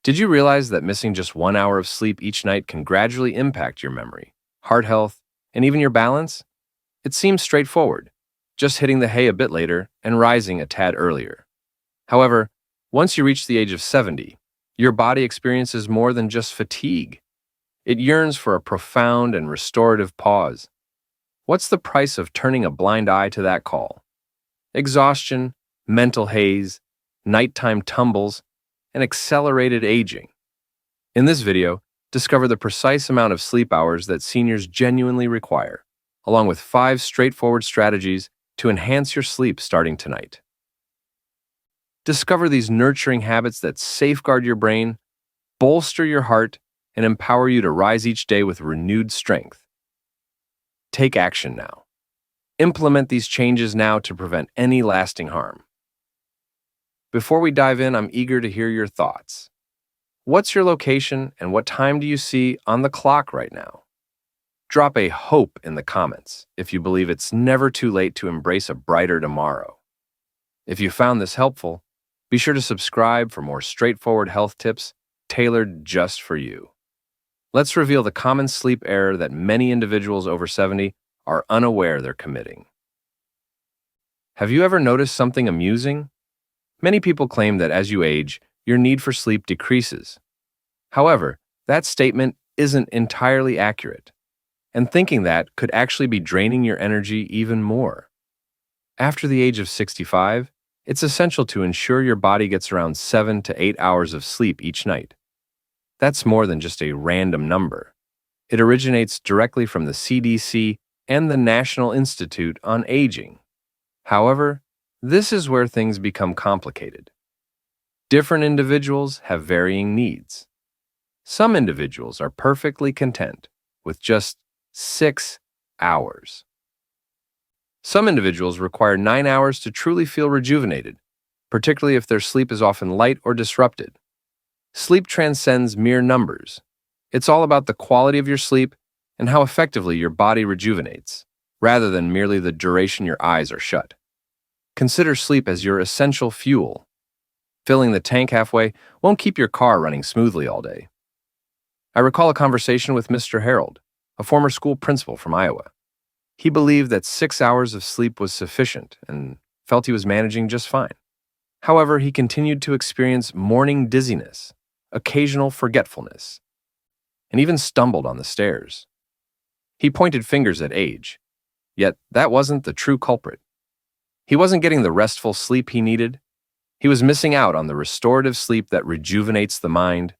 Did you realize that missing just 1 hour of sleep each night can gradually impact your memory, heart health, and even your balance? It seems straightforward, just hitting the hay a bit later and rising a tad earlier. However, once you reach the age of 70, your body experiences more than just fatigue. It yearns for a profound and restorative pause. What's the price of turning a blind eye to that call? Exhaustion, mental haze, nighttime tumbles, and accelerated aging. In this video, discover the precise amount of sleep hours that seniors genuinely require, along with 5 straightforward strategies to enhance your sleep starting tonight. Discover these nurturing habits that safeguard your brain, bolster your heart, and empower you to rise each day with renewed strength. Take action now. Implement these changes now to prevent any lasting harm. Before we dive in, I'm eager to hear your thoughts. What's your location and what time do you see on the clock right now? Drop a hope in the comments if you believe it's never too late to embrace a brighter tomorrow. If you found this helpful, be sure to subscribe for more straightforward health tips tailored just for you. Let's reveal the common sleep error that many individuals over 70 are unaware they're committing. Have you ever noticed something amusing? Many people claim that as you age, your need for sleep decreases. However, that statement isn't entirely accurate, and thinking that could actually be draining your energy even more. After the age of 65, it's essential to ensure your body gets around 7 to 8 hours of sleep each night. That's more than just a random number. It originates directly from the CDC and the National Institute on Aging. However, this is where things become complicated. Different individuals have varying needs. Some individuals are perfectly content with just 6 hours. Some individuals require 9 hours to truly feel rejuvenated, particularly if their sleep is often light or disrupted. Sleep transcends mere numbers. It's all about the quality of your sleep and how effectively your body rejuvenates, rather than merely the duration your eyes are shut. Consider sleep as your essential fuel. Filling the tank halfway won't keep your car running smoothly all day. I recall a conversation with Mr. Harold, a former school principal from Iowa. He believed that 6 hours of sleep was sufficient and felt he was managing just fine. However, he continued to experience morning dizziness, occasional forgetfulness, and even stumbled on the stairs. He pointed fingers at age, yet that wasn't the true culprit. He wasn't getting the restful sleep he needed. He was missing out on the restorative sleep that rejuvenates the mind,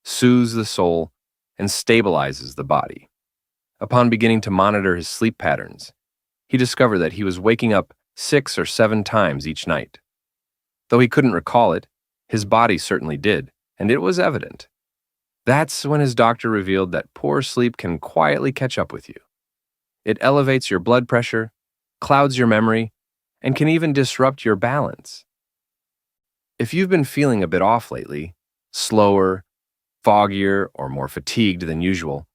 soothes the soul, and stabilizes the body. Upon beginning to monitor his sleep patterns, he discovered that he was waking up 6 or 7 times each night. Though he couldn't recall it, his body certainly did, and it was evident. That's when his doctor revealed that poor sleep can quietly catch up with you. It elevates your blood pressure, clouds your memory, and can even disrupt your balance. If you've been feeling a bit off lately, slower, foggier, or more fatigued than usual,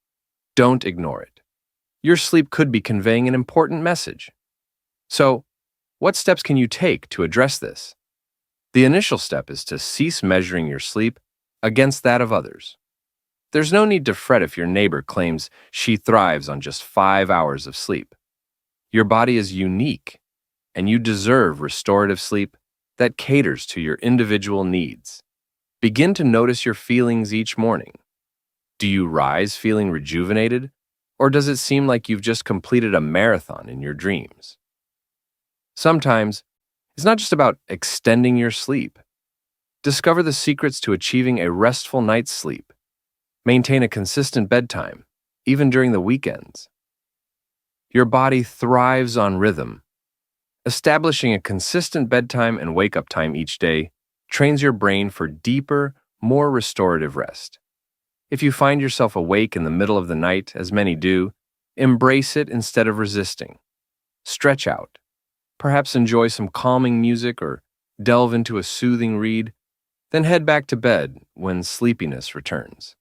don't ignore it. Your sleep could be conveying an important message. So, what steps can you take to address this? The initial step is to cease measuring your sleep against that of others. There's no need to fret if your neighbor claims she thrives on just 5 hours of sleep. Your body is unique, and you deserve restorative sleep that caters to your individual needs. Begin to notice your feelings each morning. Do you rise feeling rejuvenated, or does it seem like you've just completed a marathon in your dreams? Sometimes, it's not just about extending your sleep. Discover the secrets to achieving a restful night's sleep. Maintain a consistent bedtime, even during the weekends. Your body thrives on rhythm. Establishing a consistent bedtime and wake-up time each day trains your brain for deeper, more restorative rest. If you find yourself awake in the middle of the night, as many do, embrace it instead of resisting. Stretch out. Perhaps enjoy some calming music or delve into a soothing read, then head back to bed when sleepiness returns.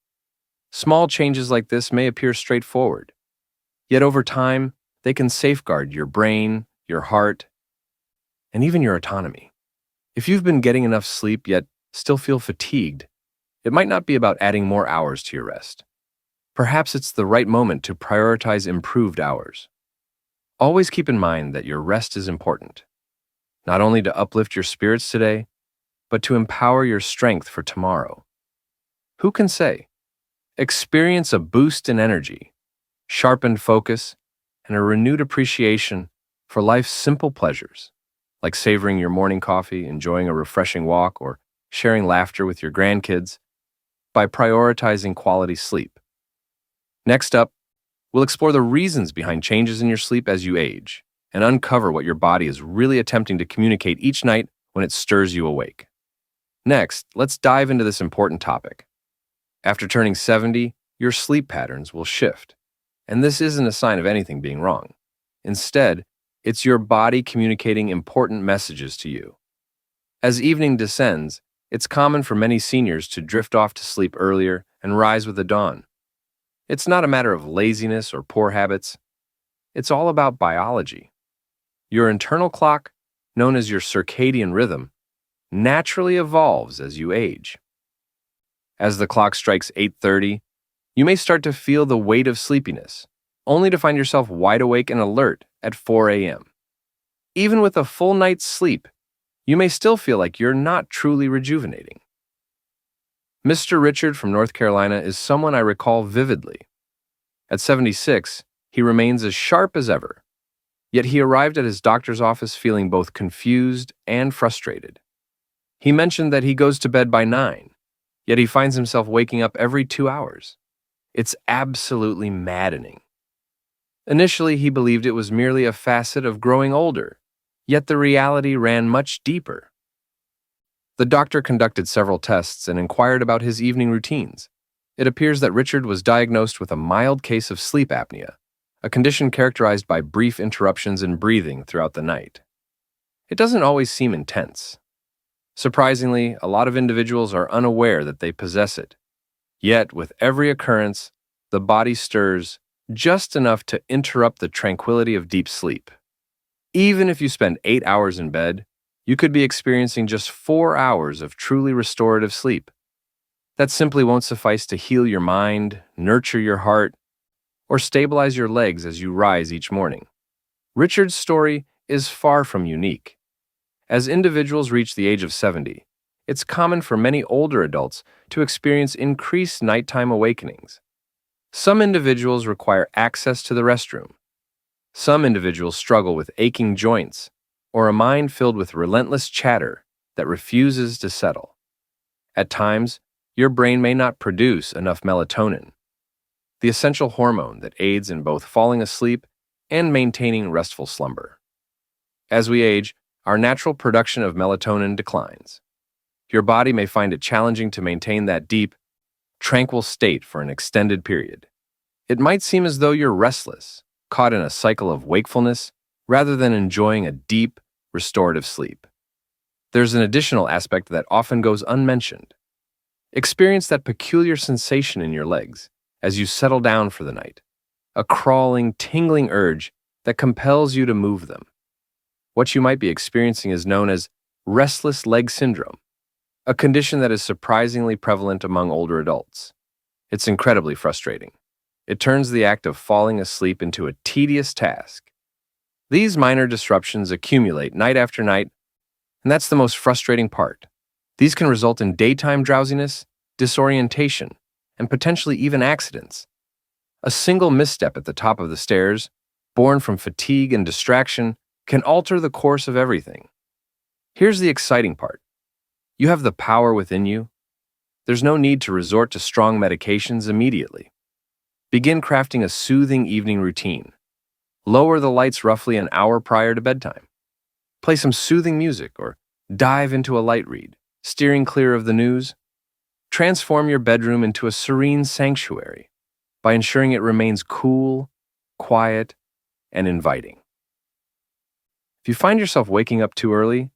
Small changes like this may appear straightforward, yet over time, they can safeguard your brain, your heart, and even your autonomy. If you've been getting enough sleep yet still feel fatigued, It might not be about adding more hours to your rest. Perhaps it's the right moment to prioritize improved hours. Always keep in mind that your rest is important, not only to uplift your spirits today, but to empower your strength for tomorrow. Who can say? Experience a boost in energy, sharpened focus, and a renewed appreciation for life's simple pleasures, like savoring your morning coffee, enjoying a refreshing walk, or sharing laughter with your grandkids, by prioritizing quality sleep. Next up, we'll explore the reasons behind changes in your sleep as you age and uncover what your body is really attempting to communicate each night when it stirs you awake. Next, let's dive into this important topic. After turning 70, your sleep patterns will shift, and this isn't a sign of anything being wrong. Instead, it's your body communicating important messages to you. As evening descends, it's common for many seniors to drift off to sleep earlier and rise with the dawn. It's not a matter of laziness or poor habits. It's all about biology. Your internal clock, known as your circadian rhythm, naturally evolves as you age. As the clock strikes 8:30, you may start to feel the weight of sleepiness, only to find yourself wide awake and alert at 4 a.m. Even with a full night's sleep, you may still feel like you're not truly rejuvenating. Mr. Richard from North Carolina is someone I recall vividly. At 76, he remains as sharp as ever, yet he arrived at his doctor's office feeling both confused and frustrated. He mentioned that he goes to bed by 9, yet he finds himself waking up every 2 hours. It's absolutely maddening. Initially, he believed it was merely a facet of growing older, yet the reality ran much deeper. The doctor conducted several tests and inquired about his evening routines. It appears that Richard was diagnosed with a mild case of sleep apnea, a condition characterized by brief interruptions in breathing throughout the night. It doesn't always seem intense. Surprisingly, a lot of individuals are unaware that they possess it. Yet, with every occurrence, the body stirs just enough to interrupt the tranquility of deep sleep. Even if you spend 8 hours in bed, you could be experiencing just 4 hours of truly restorative sleep. That simply won't suffice to heal your mind, nurture your heart, or stabilize your legs as you rise each morning. Richard's story is far from unique. As individuals reach the age of 70, it's common for many older adults to experience increased nighttime awakenings. Some individuals require access to the restroom. Some individuals struggle with aching joints or a mind filled with relentless chatter that refuses to settle. At times, your brain may not produce enough melatonin, the essential hormone that aids in both falling asleep and maintaining restful slumber. As we age, our natural production of melatonin declines. Your body may find it challenging to maintain that deep, tranquil state for an extended period. It might seem as though you're restless, caught in a cycle of wakefulness, rather than enjoying a deep, restorative sleep. There's an additional aspect that often goes unmentioned. Experience that peculiar sensation in your legs as you settle down for the night, a crawling, tingling urge that compels you to move them. What you might be experiencing is known as restless leg syndrome, a condition that is surprisingly prevalent among older adults. It's incredibly frustrating. It turns the act of falling asleep into a tedious task. These minor disruptions accumulate night after night, and that's the most frustrating part. These can result in daytime drowsiness, disorientation, and potentially even accidents. A single misstep at the top of the stairs, born from fatigue and distraction, can alter the course of everything. Here's the exciting part. You have the power within you. There's no need to resort to strong medications immediately. Begin crafting a soothing evening routine. Lower the lights roughly an hour prior to bedtime. Play some soothing music or dive into a light read, steering clear of the news. Transform your bedroom into a serene sanctuary by ensuring it remains cool, quiet, and inviting. If you find yourself waking up too early,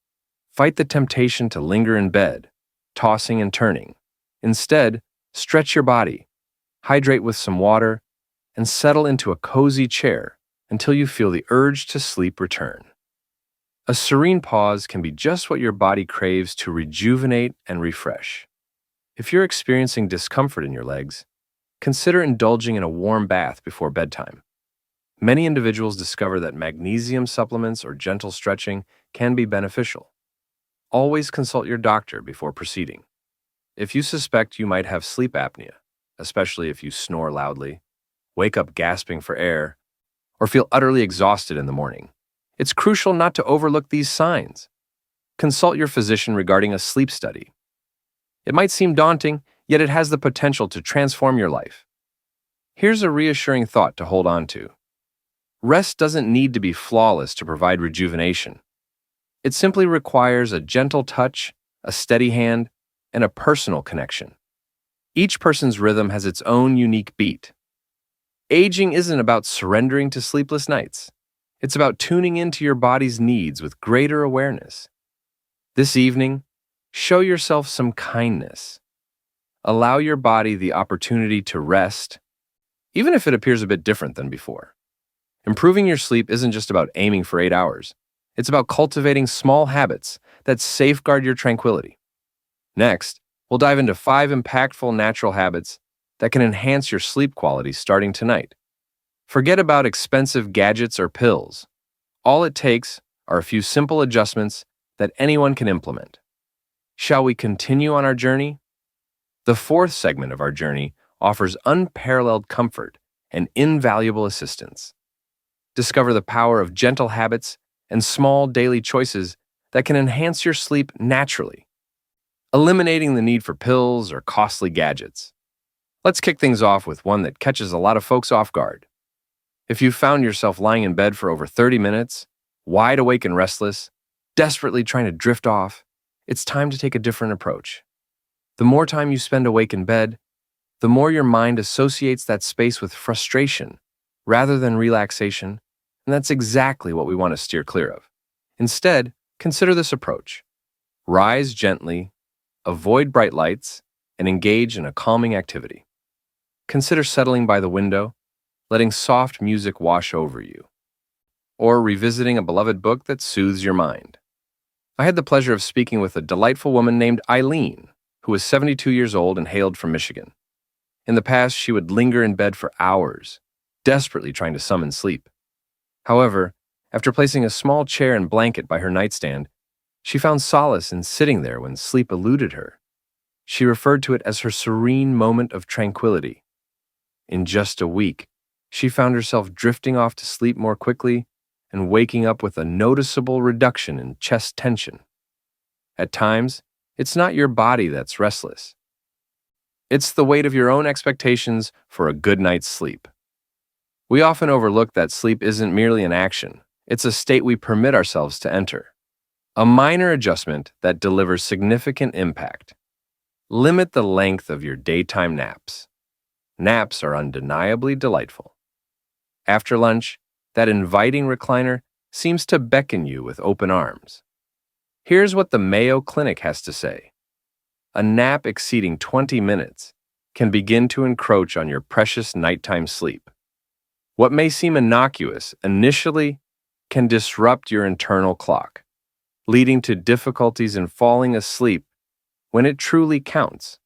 fight the temptation to linger in bed, tossing and turning. Instead, stretch your body, hydrate with some water, and settle into a cozy chair until you feel the urge to sleep return. A serene pause can be just what your body craves to rejuvenate and refresh. If you're experiencing discomfort in your legs, consider indulging in a warm bath before bedtime. Many individuals discover that magnesium supplements or gentle stretching can be beneficial. Always consult your doctor before proceeding. If you suspect you might have sleep apnea, especially if you snore loudly, wake up gasping for air, or feel utterly exhausted in the morning, it's crucial not to overlook these signs. Consult your physician regarding a sleep study. It might seem daunting, yet it has the potential to transform your life. Here's a reassuring thought to hold on to. Rest doesn't need to be flawless to provide rejuvenation. It simply requires a gentle touch, a steady hand, and a personal connection. Each person's rhythm has its own unique beat. Aging isn't about surrendering to sleepless nights. It's about tuning into your body's needs with greater awareness. This evening, show yourself some kindness. Allow your body the opportunity to rest, even if it appears a bit different than before. Improving your sleep isn't just about aiming for 8 hours. It's about cultivating small habits that safeguard your tranquility. Next, we'll dive into 5 impactful natural habits that can enhance your sleep quality starting tonight. Forget about expensive gadgets or pills. All it takes are a few simple adjustments that anyone can implement. Shall we continue on our journey? The 4th segment of our journey offers unparalleled comfort and invaluable assistance. Discover the power of gentle habits and small daily choices that can enhance your sleep naturally, eliminating the need for pills or costly gadgets. Let's kick things off with one that catches a lot of folks off guard. If you've found yourself lying in bed for over 30 minutes, wide awake and restless, desperately trying to drift off, it's time to take a different approach. The more time you spend awake in bed, the more your mind associates that space with frustration rather than relaxation, and that's exactly what we want to steer clear of. Instead, consider this approach. Rise gently, avoid bright lights, and engage in a calming activity. Consider settling by the window, letting soft music wash over you, or revisiting a beloved book that soothes your mind. I had the pleasure of speaking with a delightful woman named Eileen, who was 72 years old and hailed from Michigan. In the past, she would linger in bed for hours, desperately trying to summon sleep. However, after placing a small chair and blanket by her nightstand, she found solace in sitting there when sleep eluded her. She referred to it as her serene moment of tranquility. In just a week, she found herself drifting off to sleep more quickly and waking up with a noticeable reduction in chest tension. At times, it's not your body that's restless. It's the weight of your own expectations for a good night's sleep. We often overlook that sleep isn't merely an action, it's a state we permit ourselves to enter. A minor adjustment that delivers significant impact. Limit the length of your daytime naps. Naps are undeniably delightful. After lunch, that inviting recliner seems to beckon you with open arms. Here's what the Mayo Clinic has to say. A nap exceeding 20 minutes can begin to encroach on your precious nighttime sleep. What may seem innocuous initially can disrupt your internal clock, leading to difficulties in falling asleep when it truly counts.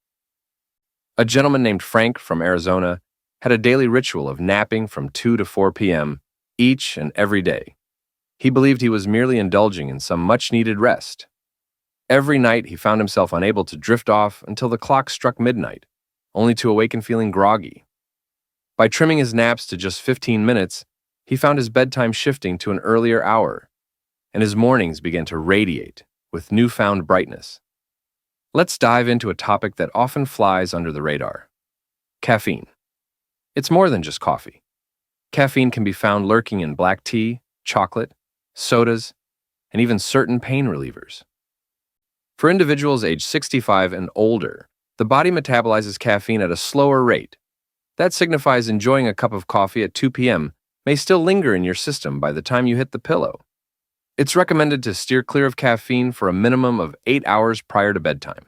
A gentleman named Frank from Arizona had a daily ritual of napping from 2 to 4 p.m. each and every day. He believed he was merely indulging in some much-needed rest. Every night he found himself unable to drift off until the clock struck midnight, only to awaken feeling groggy. By trimming his naps to just 15 minutes, he found his bedtime shifting to an earlier hour, and his mornings began to radiate with newfound brightness. Let's dive into a topic that often flies under the radar: caffeine. It's more than just coffee. Caffeine can be found lurking in black tea, chocolate, sodas, and even certain pain relievers. For individuals aged 65 and older, the body metabolizes caffeine at a slower rate. That signifies enjoying a cup of coffee at 2 p.m. may still linger in your system by the time you hit the pillow. It's recommended to steer clear of caffeine for a minimum of 8 hours prior to bedtime.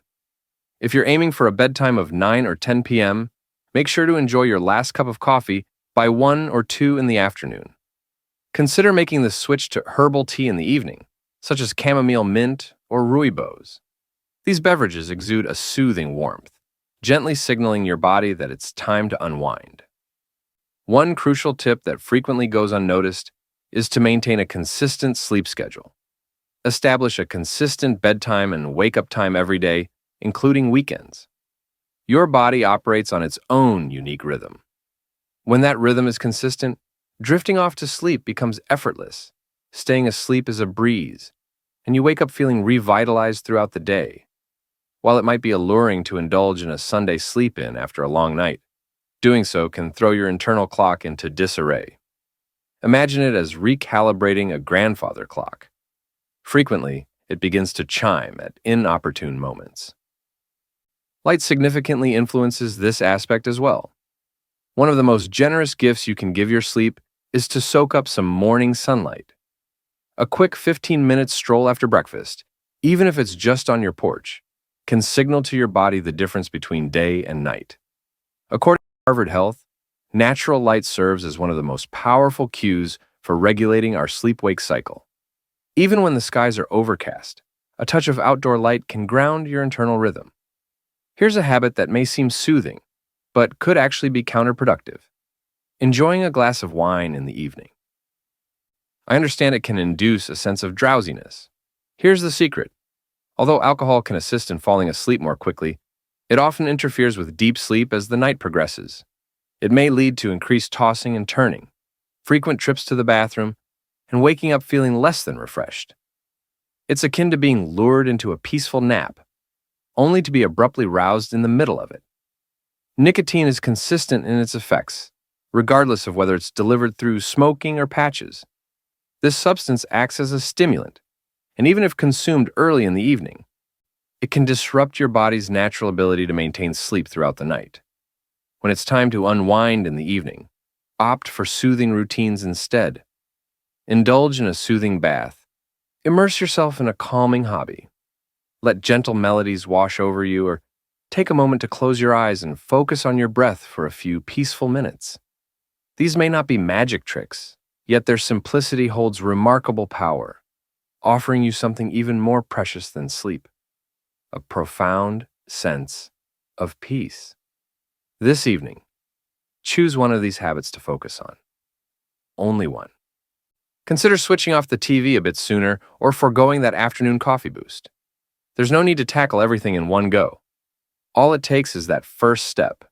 If you're aiming for a bedtime of 9 or 10 p.m., make sure to enjoy your last cup of coffee by 1 or 2 in the afternoon. Consider making the switch to herbal tea in the evening, such as chamomile mint or rooibos. These beverages exude a soothing warmth, gently signaling your body that it's time to unwind. One crucial tip that frequently goes unnoticed is to maintain a consistent sleep schedule. Establish a consistent bedtime and wake-up time every day, including weekends. Your body operates on its own unique rhythm. When that rhythm is consistent, drifting off to sleep becomes effortless. Staying asleep is a breeze, and you wake up feeling revitalized throughout the day. While it might be alluring to indulge in a Sunday sleep-in after a long night, doing so can throw your internal clock into disarray. Imagine it as recalibrating a grandfather clock. Frequently, it begins to chime at inopportune moments. Light significantly influences this aspect as well. One of the most generous gifts you can give your sleep is to soak up some morning sunlight. A quick 15-minute stroll after breakfast, even if it's just on your porch, can signal to your body the difference between day and night. According to Harvard Health, natural light serves as one of the most powerful cues for regulating our sleep-wake cycle. Even when the skies are overcast, a touch of outdoor light can ground your internal rhythm. Here's a habit that may seem soothing, but could actually be counterproductive. Enjoying a glass of wine in the evening. I understand it can induce a sense of drowsiness. Here's the secret. Although alcohol can assist in falling asleep more quickly, it often interferes with deep sleep as the night progresses. It may lead to increased tossing and turning, frequent trips to the bathroom, and waking up feeling less than refreshed. It's akin to being lured into a peaceful nap, only to be abruptly roused in the middle of it. Nicotine is consistent in its effects, regardless of whether it's delivered through smoking or patches. This substance acts as a stimulant, and even if consumed early in the evening, it can disrupt your body's natural ability to maintain sleep throughout the night. When it's time to unwind in the evening, opt for soothing routines instead. Indulge in a soothing bath. Immerse yourself in a calming hobby. Let gentle melodies wash over you, or take a moment to close your eyes and focus on your breath for a few peaceful minutes. These may not be magic tricks, yet their simplicity holds remarkable power, offering you something even more precious than sleep: a profound sense of peace. This evening, choose one of these habits to focus on. Only one. Consider switching off the TV a bit sooner or foregoing that afternoon coffee boost. There's no need to tackle everything in one go. All it takes is that first step.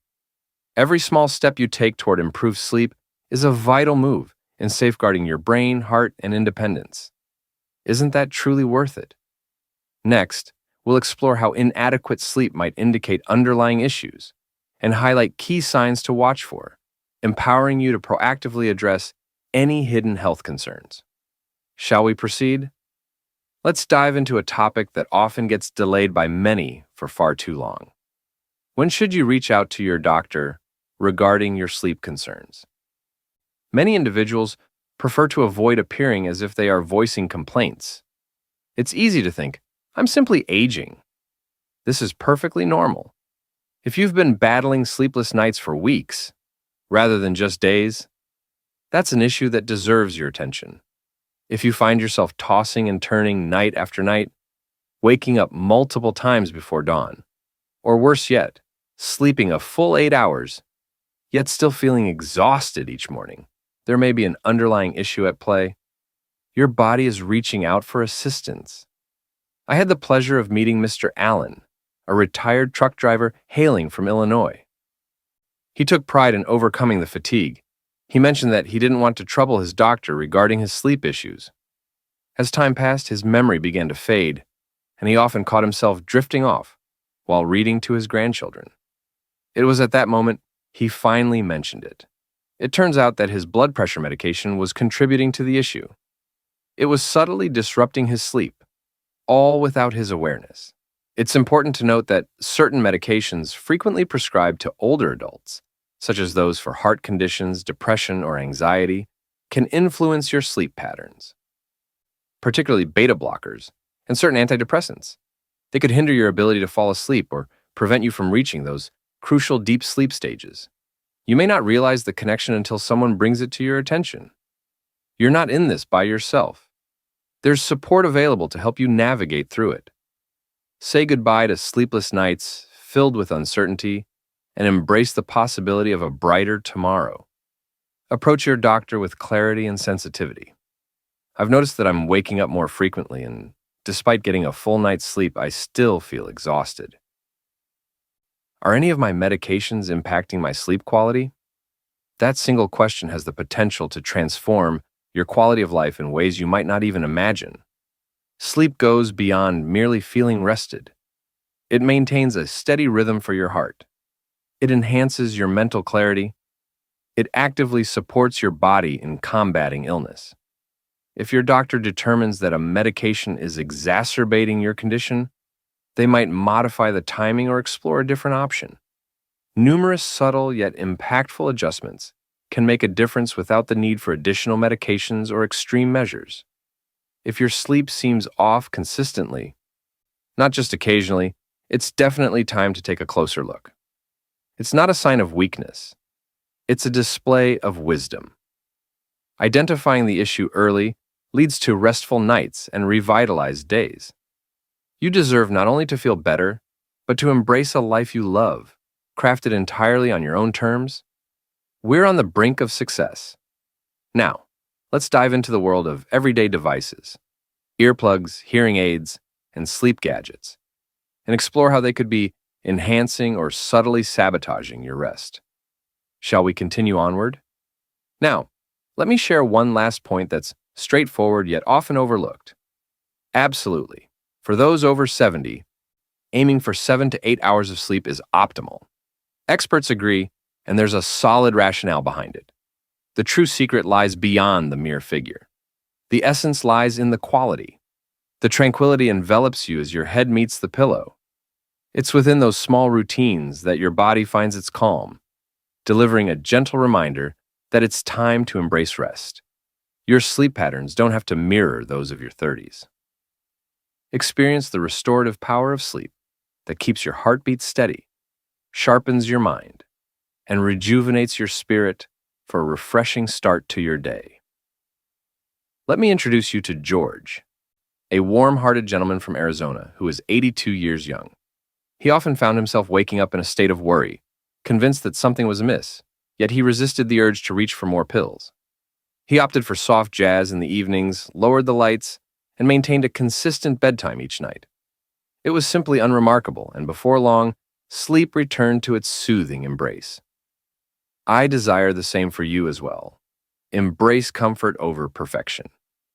Every small step you take toward improved sleep is a vital move in safeguarding your brain, heart, and independence. Isn't that truly worth it? Next, we'll explore how inadequate sleep might indicate underlying issues and highlight key signs to watch for, empowering you to proactively address any hidden health concerns. Shall we proceed? Let's dive into a topic that often gets delayed by many for far too long. When should you reach out to your doctor regarding your sleep concerns? Many individuals prefer to avoid appearing as if they are voicing complaints. It's easy to think, I'm simply aging. This is perfectly normal. If you've been battling sleepless nights for weeks, rather than just days, that's an issue that deserves your attention. If you find yourself tossing and turning night after night, waking up multiple times before dawn, or worse yet, sleeping a full 8 hours, yet still feeling exhausted each morning, there may be an underlying issue at play. Your body is reaching out for assistance. I had the pleasure of meeting Mr. Allen, a retired truck driver hailing from Illinois. He took pride in overcoming the fatigue. He mentioned that he didn't want to trouble his doctor regarding his sleep issues. As time passed, his memory began to fade, and he often caught himself drifting off while reading to his grandchildren. It was at that moment he finally mentioned it. It turns out that his blood pressure medication was contributing to the issue. It was subtly disrupting his sleep, all without his awareness. It's important to note that certain medications frequently prescribed to older adults, such as those for heart conditions, depression, or anxiety, can influence your sleep patterns. Particularly beta blockers and certain antidepressants. They could hinder your ability to fall asleep or prevent you from reaching those crucial deep sleep stages. You may not realize the connection until someone brings it to your attention. You're not in this by yourself. There's support available to help you navigate through it. Say goodbye to sleepless nights filled with uncertainty, and embrace the possibility of a brighter tomorrow. Approach your doctor with clarity and sensitivity. I've noticed that I'm waking up more frequently, and despite getting a full night's sleep, I still feel exhausted. Are any of my medications impacting my sleep quality? That single question has the potential to transform your quality of life in ways you might not even imagine. Sleep goes beyond merely feeling rested. It maintains a steady rhythm for your heart. It enhances your mental clarity. It actively supports your body in combating illness. If your doctor determines that a medication is exacerbating your condition, they might modify the timing or explore a different option. Numerous subtle yet impactful adjustments can make a difference without the need for additional medications or extreme measures. If your sleep seems off consistently, not just occasionally, it's definitely time to take a closer look. It's not a sign of weakness. It's a display of wisdom. Identifying the issue early leads to restful nights and revitalized days. You deserve not only to feel better, but to embrace a life you love, crafted entirely on your own terms. We're on the brink of success. Now, let's dive into the world of everyday devices, earplugs, hearing aids, and sleep gadgets, and explore how they could be enhancing or subtly sabotaging your rest. Shall we continue onward? Now, let me share one last point that's straightforward yet often overlooked. Absolutely. For those over 70, aiming for 7 to 8 hours of sleep is optimal. Experts agree, and there's a solid rationale behind it. The true secret lies beyond the mere figure. The essence lies in the quality. The tranquility envelops you as your head meets the pillow. It's within those small routines that your body finds its calm, delivering a gentle reminder that it's time to embrace rest. Your sleep patterns don't have to mirror those of your 30s. Experience the restorative power of sleep that keeps your heartbeat steady, sharpens your mind, and rejuvenates your spirit for a refreshing start to your day. Let me introduce you to George, a warm-hearted gentleman from Arizona who is 82 years young. He often found himself waking up in a state of worry, convinced that something was amiss, yet he resisted the urge to reach for more pills. He opted for soft jazz in the evenings, lowered the lights, and maintained a consistent bedtime each night. It was simply unremarkable, and before long, sleep returned to its soothing embrace. I desire the same for you as well. Embrace comfort over perfection.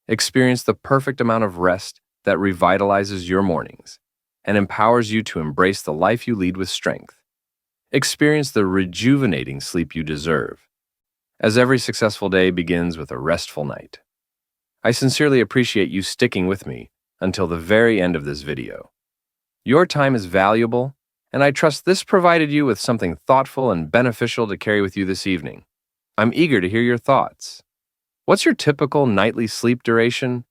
Experience the perfect amount of rest that revitalizes your mornings and empowers you to embrace the life you lead with strength. Experience the rejuvenating sleep you deserve, as every successful day begins with a restful night. I sincerely appreciate you sticking with me until the very end of this video. Your time is valuable, and I trust this provided you with something thoughtful and beneficial to carry with you this evening. I'm eager to hear your thoughts. What's your typical nightly sleep duration?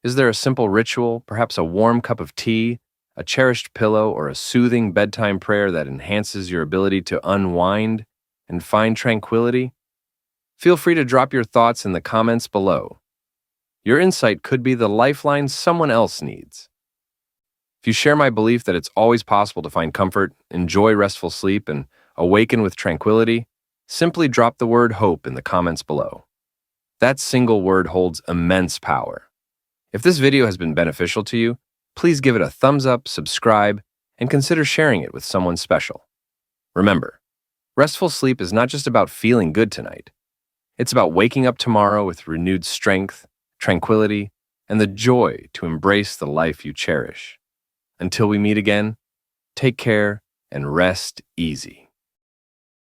Is there a simple ritual, perhaps a warm cup of tea, a cherished pillow, or a soothing bedtime prayer that enhances your ability to unwind and find tranquility? Feel free to drop your thoughts in the comments below. Your insight could be the lifeline someone else needs. If you share my belief that it's always possible to find comfort, enjoy restful sleep, and awaken with tranquility, simply drop the word hope in the comments below. That single word holds immense power. If this video has been beneficial to you, please give it a thumbs up, subscribe, and consider sharing it with someone special. Remember, restful sleep is not just about feeling good tonight. It's about waking up tomorrow with renewed strength, tranquility, and the joy to embrace the life you cherish. Until we meet again, take care and rest easy.